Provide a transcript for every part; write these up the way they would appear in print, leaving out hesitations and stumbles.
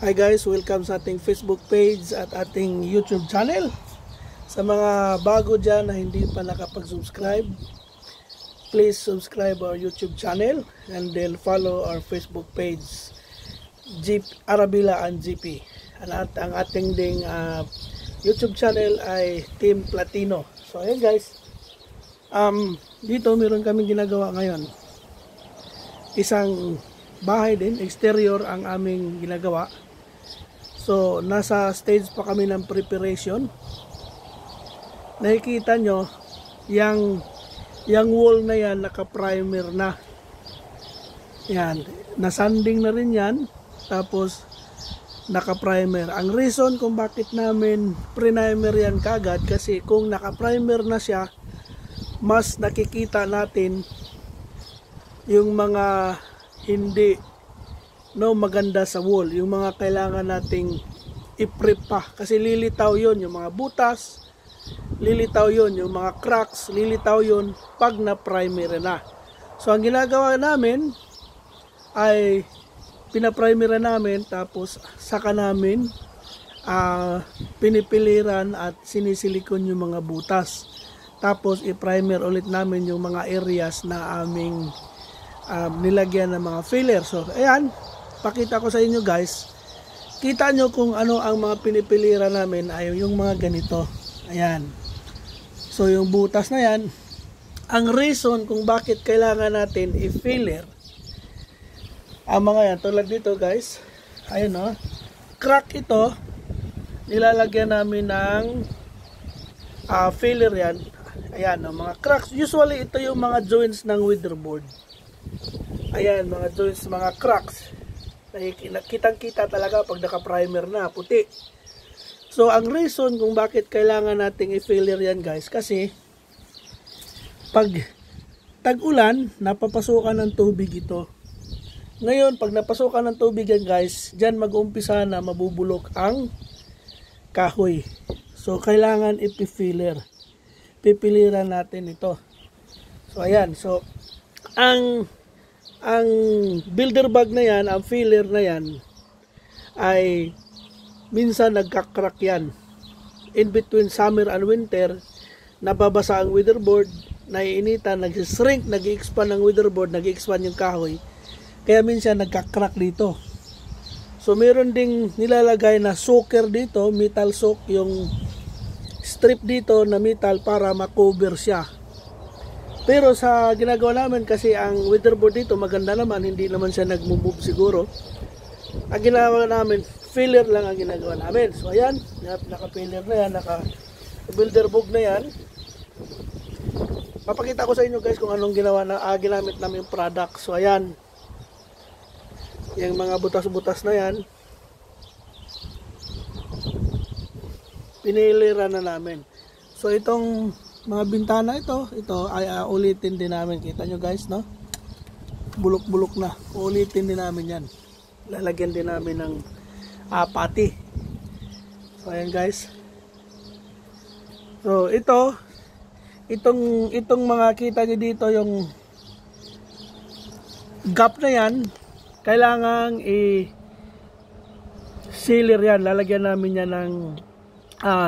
Hi guys, welcome sa ating Facebook page at ating YouTube channel. Sa mga bago dyan na hindi pa nakapag-subscribe, please subscribe our YouTube channel and then follow our Facebook page, Jeep Arabila and GP. At ang ating ding YouTube channel ay Team Platino. So ayan guys, dito meron kaming ginagawa ngayon. Isang bahay din, exterior ang aming ginagawa. So, nasa stage pa kami ng preparation. Nakikita nyo, yung wall na yan, naka-primer na. Yan, nasanding na rin yan. Tapos, naka-primer. Ang reason kung bakit namin primer yan kagad, kasi kung naka-primer na siya, mas nakikita natin yung mga hindi maganda sa wall, yung mga kailangan nating i-prep pa, kasi lilitaw yon yung mga butas, lilitaw yon yung mga cracks, lilitaw yon pag na primer na. So ang ginagawa namin ay pinaprimer namin, tapos saka namin pinipiliran at sinisilikon yung mga butas, tapos i-primer ulit namin yung mga areas na aming nilagyan ng mga filler. So ayan, pakita ko sa inyo guys, kita nyo kung ano ang mga pinipiliran namin ay yung mga ganito. Ayan, so yung butas na yan, ang reason kung bakit kailangan natin i-filler ang mga yan, tulad dito guys, ayun o, crack ito, nilalagyan namin ng filler yan. Ayan o, mga cracks, usually ito yung mga joints ng weatherboard. Ayan, mga joints, mga cracks, kitang-kita talaga pag naka-primer na, puti. So, ang reason kung bakit kailangan nating i-filler yan guys, kasi pag tag-ulan, napapasukan ng tubig ito. Ngayon, pag napasukan ng tubig yan guys, dyan mag-umpisa na mabubulok ang kahoy. So, kailangan i-filler. Pipiliran natin ito. So, ayan. So, ang builder bag na yan, ang filler na yan, ay minsan nagkakrak yan. In between summer and winter, nababasa ang weatherboard, naiinitan, nag-shrink, nag-expand ang weatherboard, nag-expand yung kahoy. Kaya minsan nagkakrak dito. So meron ding nilalagay na soaker dito, metal soak, yung strip dito na metal para makover siya. Pero sa ginagawa namin, kasi ang weatherboard dito maganda naman, hindi naman siya nag-move siguro. Ang ginagawa namin, filler lang ang ginagawa namin. So ayan, naka-filler na yan, naka-builder board na yan. Papakita ko sa inyo guys kung anong ginamit namin product. So ayan, yung mga butas-butas na yan, piniliran na namin. So itong mga bintana ito ay ulitin din namin. Kita nyo guys, no? Bulok-bulok na. Ulitin din namin yan. Lalagyan din namin ng pati. So ayan guys. So itong mga kita nyo dito, yung gap na yan, kailangang i-sealer yan. Lalagyan namin yan ng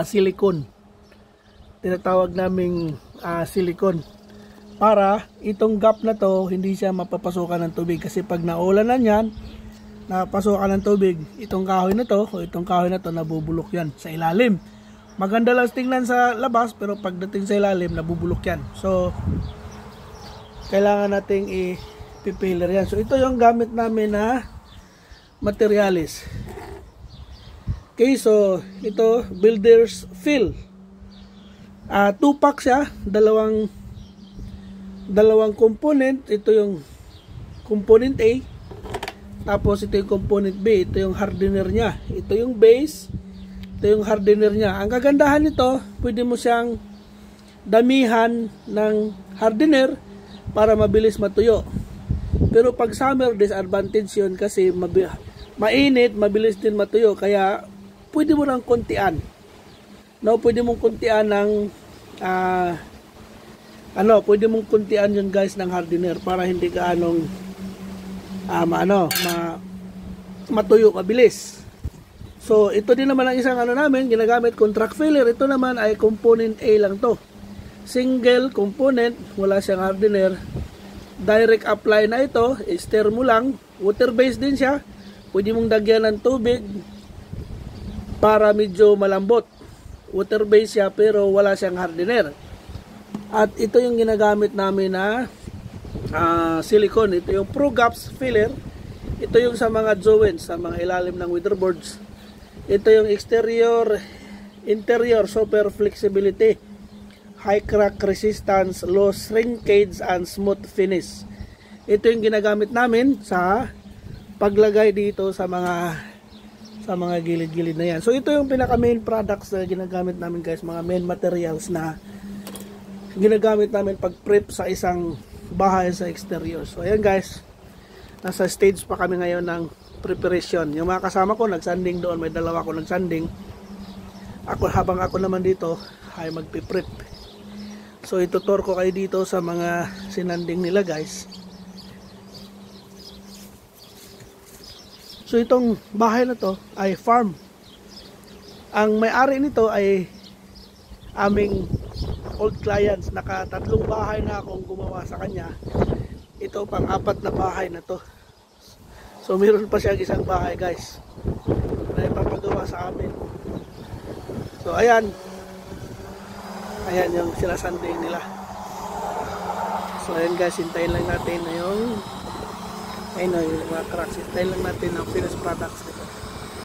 silicone. Tinatawag naming silicone, para itong gap na to hindi siya mapapasukan ng tubig, kasi pag naulanan yan, napasukan ng tubig, itong kahoy na to o itong kahoy na to, nabubulok yan sa ilalim. Maganda lang tingnan sa labas, pero pagdating sa ilalim, nabubulok yan. So kailangan nating i-filler yan. So ito yung gamit namin na materialis. Okay, so ito, builder's fill. 2-pack siya, dalawang component. Ito yung component A, tapos ito yung component B. Ito yung hardener nya, ito yung base, ito yung hardener nya. Ang kagandahan nito, pwede mo siyang damihan ng hardener para mabilis matuyo. Pero pag summer, disadvantage yun, kasi mainit, mabilis din matuyo. Kaya pwede mo nang kontian. No, pwede mong kuntian ng pwede mong kuntian yun guys ng hardener, para hindi ka matuyo mabilis. So ito din naman ang isang ano namin, ginagamit kong track filler. Ito naman ay component A lang to. Single component, wala siyang hardener. Direct apply na ito, stir mo lang. Water based din siya. Pwede mong dagyan ng tubig para medyo malambot. Water based siya pero wala siyang hardener. At ito yung ginagamit namin na silicone. Ito yung Pro Gaps filler. Ito yung sa mga joints, sa mga ilalim ng weatherboards. Ito yung exterior, interior super flexibility, high crack resistance, low shrinkage, and smooth finish. Ito yung ginagamit namin sa paglagay dito sa mga gilid-gilid na yan. So ito yung pinaka main products na ginagamit namin guys, mga main materials na ginagamit namin pag prep sa isang bahay sa exterior. So ayan guys, nasa stage pa kami ngayon ng preparation. Yung mga kasama ko nagsanding doon, may dalawa ko nagsanding. Habang ako naman dito ay magpiprep. So itutur ko kayo dito sa mga sinanding nila guys. So itong bahay na to ay farm. Ang may-ari nito ay aming old clients. Nakatatlong bahay na akong gumawa sa kanya. Ito pang 4 na bahay na to. So meron pa siya isang bahay guys na ipapagawa sa amin. So ayan yung sinasanding nila. So ayan guys, hintayin lang natin na yung mga cracks. Hintayin lang natin ang finished products nito.